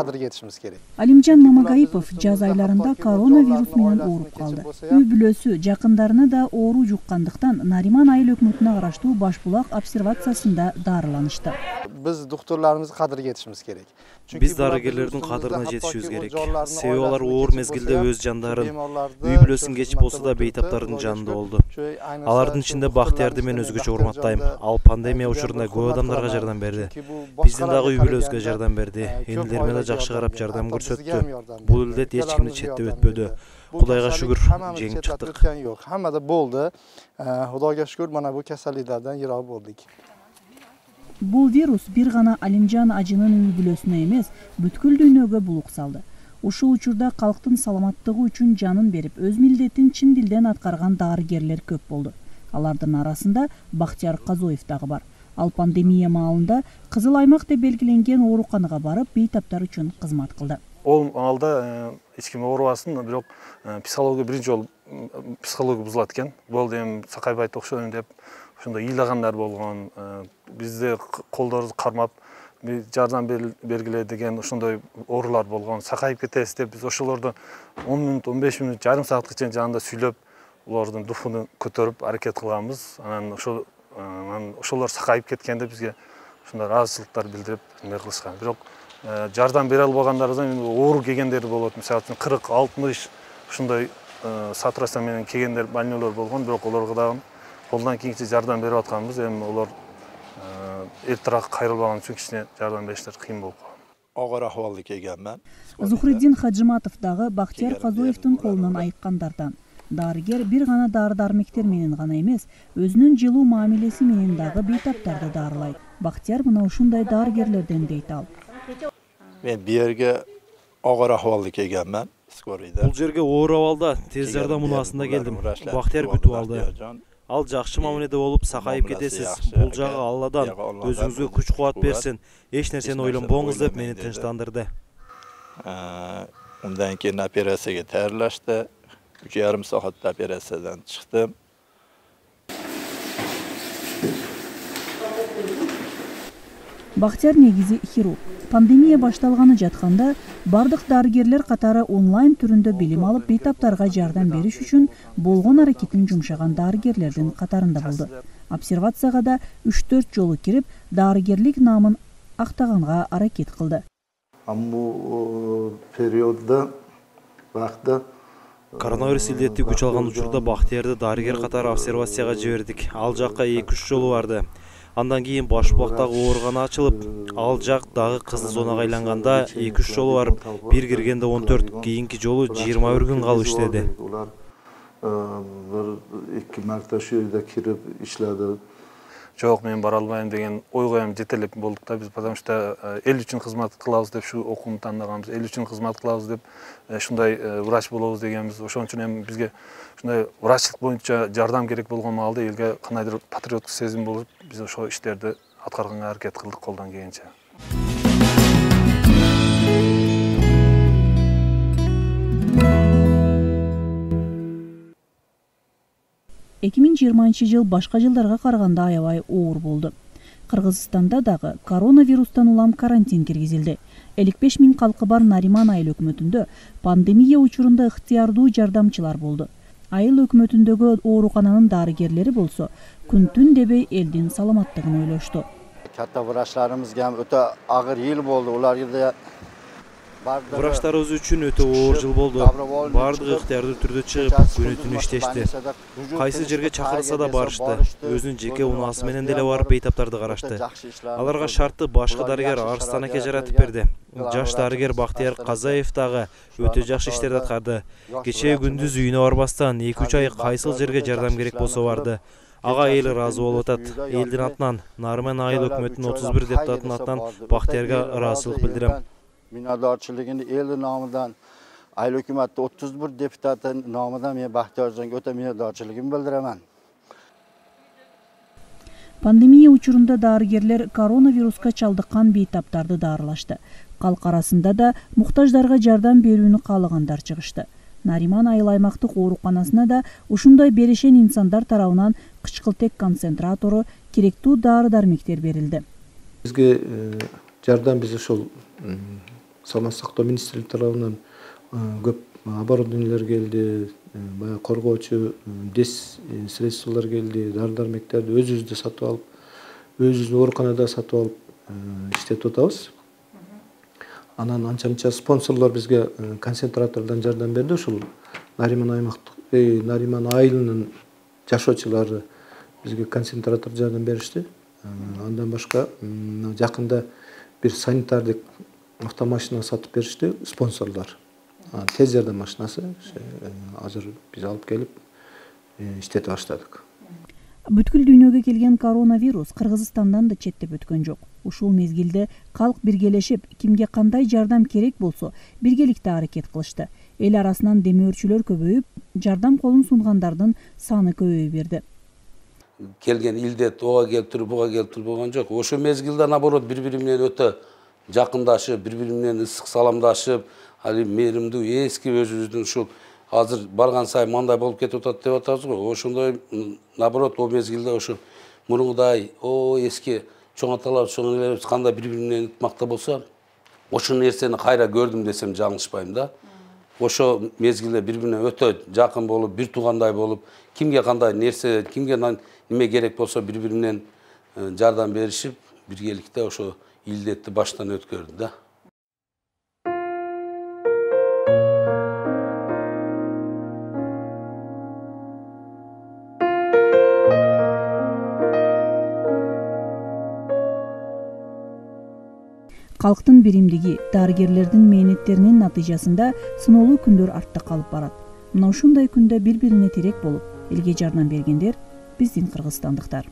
qadriga yetishimiz kerak. Alimjon Mamagayipov jaz aylarında koronavirus menен ооруп kaldı. Үй бүлөсү жакындарына да оору жуккандыктан Nariman айыл өкмөтүнө караштуу Башбулак обсервациясында дарыланышты. Biz doktorlarımızın qadriga yetishimiz kerak. Biz darıgerlerдің qadrına жетишибиз керек. Себеби алар оор мезгилде өз жандарын, үй бүлөсүн кечип болсо да бейтаптардын жанында болду. Алардын ичинде Бактиярды мен өзгөчө урматтайм. Ал пандемия учурунда көп адамдарга жардам берди. Биздин дагы үй бүлөбүзгө жардам берди. Эндилерме да жакшы карап жардам көрсөттү. Бул илдет эч кимди четтеп өтпөдү. Кудайга шүгүр, жеңип чыктык. Hammada bo'ldi. Xudoga shukr, mana bu kasalliklardan yiroq bo'ldik. Бул вирус бир гана Алимжан ажынын үй бүлөсүнө эмес, бүткүл дүйнөгө булук салды. Ушул учурда калктын саламаттыгы үчүн жанын берип, өз милдетин чын дилден аткарган дарыгерлер көп болду. Алардын арасында Бактияр Казоев дагы бар. Ал пандемия маалында кызыл аймак деп белгиленген ооруканага барып, бейтаптар үчүн кызмат кылды. Ол алда эч ким оорубасын, бирок психология биринчи жолу психология бузулат экен. Болду эми Сакайбайт окшойм деп ошондой ыйлагандар болгон. Бизде колдорубузду кармап, жардам бергиле деген ошондой оорулар болгон. Сакайып кетесиз деп биз ошолорду 10 мүнөт, 15 мүнөт, жарым саатка чейин жанында сүйлөп, улардын духун көтөрүп аракет кылганбыз. Анан ошолор сакайып кеткенде бизге ошондой ыраазычылыктар билдирип эме кылышкан. Бирок жардам бере албагандардан оору келгендер болот. Мисалы үчүн 40-60 ошондой сатурация менен келгендер больнойлор болгон, бирок олорго дагы колдан келгенче жардам берип атканбыз. Эми олар эртерээк кайрылбаган үчүн кичине жардам бериштер кыйын болуп калган. Og'ir ahvolda kelganman. Zuhriddin Hajmatov дагы Бактияр Казоевдин колунан айыккандардан. Дарыгер бир гана дары-дармектер менен гана эмес, өзүнүн жылуу мамилеси менен дагы бейтаптарды дарылайт. Бактияр мына ушундай дарыгерлерден дейт ал. Men bu yerga og'ir ahvolda kelganman. Бул жерге оор абалда тез жардам унаасында келдим. Бактияр күтүп алды. Ал жакшы мамиледе болуп сакайып кетесиз. Бул жагы Алладан. Өзүңүзгө күч кубат берсин. Эч нерсени ойлонбоңуз деп мени тынчтандырды. Undan keyin operatsiyaga tayyorlashdi. 3,5 soatda operatsiyadan chiqdim. Бактияр негизи хирург. Пандемия башталганы жатканда бардык дарыгерлер катары онлайн түрүндө билим алып, бейтаптарга жардам бериш үчүн болгон аракетин жумшаган дарыгерлердин катарында болду. Обсервацияга да 3-4 жолу кирип, дарыгерлик намын актаганга аракет кылды. Бул периодда вакытта Коронавирус илдети күч алган учурда Бактиярды дарыгер катары обсервацияга жибердик. Ал жакка 2-3 жолу барды. Андан кийин Башбулактагы оорукана ачылып, ал жак дагы кызыл зонага айланганда 2-3 жолу барып, бир киргенде 14, кийинки жолу 21 күн калып иштеди. Bir 2 marta shu yerda kirib ishladi. Жок, мен бара албайм деген ойго эми жетелеп болдук да биз, потому что эл үчүн кызмат кылабыз деп шу окууну тандаганбыз. Эл үчүн кызмат кылабыз деп ушундай врач болобуз дегенбиз. Ошон үчүн эми бизге ушундай врачтык боюнча жардам керек болгон маалда элге кандайдыр патриоттук сезим болуп, биз ошол иштерди аткарганга аракет кылдык колдон келгенче. 2020 жыл башка жылдарга караганда аябай оор болду. Кыргызстанда дагы коронавирустан улам карантин киргизилди. 55 000 калкы бар Нариман айыл өкмөтүндө пандемия учурунда ыктыярдуу жардамчылар болду. Айыл өкмөтүндөгү оорукананын дарыгерлери болсо, күн-түн дебей элдин саламаттыгын ойлошту. Katta врачтарыбызга ham өтө агыр ел болду. Уларга Врачтарыбыз үчүн өтө оор жыл болду. Бардыгы ыктыярдуу түрдө чыгып, күнү-түн иштешти. Кайсы жерге чакырылса да барышты. Өзүнүн жеке унаасы менен деле барып бейтаптарды карашты. Аларга шартты башкы дарыгер Арстан аке жаратып берди. Жаш дарыгер Бактияр Казаев дагы өтө жакшы иштерди аткарды. Кечээ күндүз үйүнө барбастан 2-3 ай кайсыл жерге жардам керек болсо барды. Ага эл ыраазы болуп атат. Элдин атынан, Нармен айыл өкмөтүнүн 31 депутатынын атынан Бактиярга ыраазычылык билдирем. Minnatdorchiligini el nomidan, ayil hukumatda 31 deputati nomidan men Baxtiyorjonga o'ta minnatdorchiligimni bildiraman. Пандемия учурунда дарыгерлер коронавируска чалдыккан бейтаптарды дарылашты. Калк арасында да муктаждарга жардам берүүнү каалагандар чыгышты. Нариман айыл аймактык ооруканасына да ушундай берешен инсандар тарабынан кычкылтек концентратору, керектүү дары-дармектер берилди. Бизге жардам биз ошол Саламаттык сактоо министрлиги тарабынан көп оборудованиелер келди, баягы коргоочу дес средстволор келди, дары-дармектерди өзүбүздө сатып алып, өзүбүздүн ооруканада сатып алып иштетип атабыз. Анан анча-мынча спонсорлор бизге концентратордон жардам берди. Ушул Нариман айылынын жашоочулары бизге концентратор жардам беришти. Андан башка жакында бир санитардык автомашина сатып беришти спонсорлор. Тез жардам машинасы азыр биз алып келип иштете баштадык. Бүткүл дүйнөгө келген коронавирус Кыргызстандан да четтеп өткөн жок. Ушул мезгилде калк биргелешип, кимге кандай жардам керек болсо, биргеликте аракет кылышты. Эл арасынан демөөрчүлөр көбөйүп, жардам колун сунгандардын саны көбөйө берди. Келген илдет ого келтирип, буга келтирип болгон жок. Ошол мезгилде наоборот бири-бири менен өтө жакындашып, бири-бири менен ысык саламдашып, али мээримдүү эски өзүбүздүн ушул азыр барган сайын мындай болуп кетип атат деп атабыз го. Ошондой наоборот о мезгилде ошо мурункудай эски чоң аталар, чоң элебиз кандай бири-бири менен ынтымакта болсо, ошол нерсени кайра көрдүм десем жаңылышпайм да. Ошо мезгилде бири-бирине өтө жакын болуп, бир туугандай болуп, кимге кандай нерсе, кимге неме керек болсо бири-бири менен жардам беришип, биргеликте ошо илдетти баштан өткөрдү да. Калктын биримдиги, дарыгерлердин мээнеттеринин натыйжасында сыноолуу күндөр артта калып барат. Мына ушундай күндө бири-бирине терек болуп, элге жардам бергендер биздин кыргызстандыктар.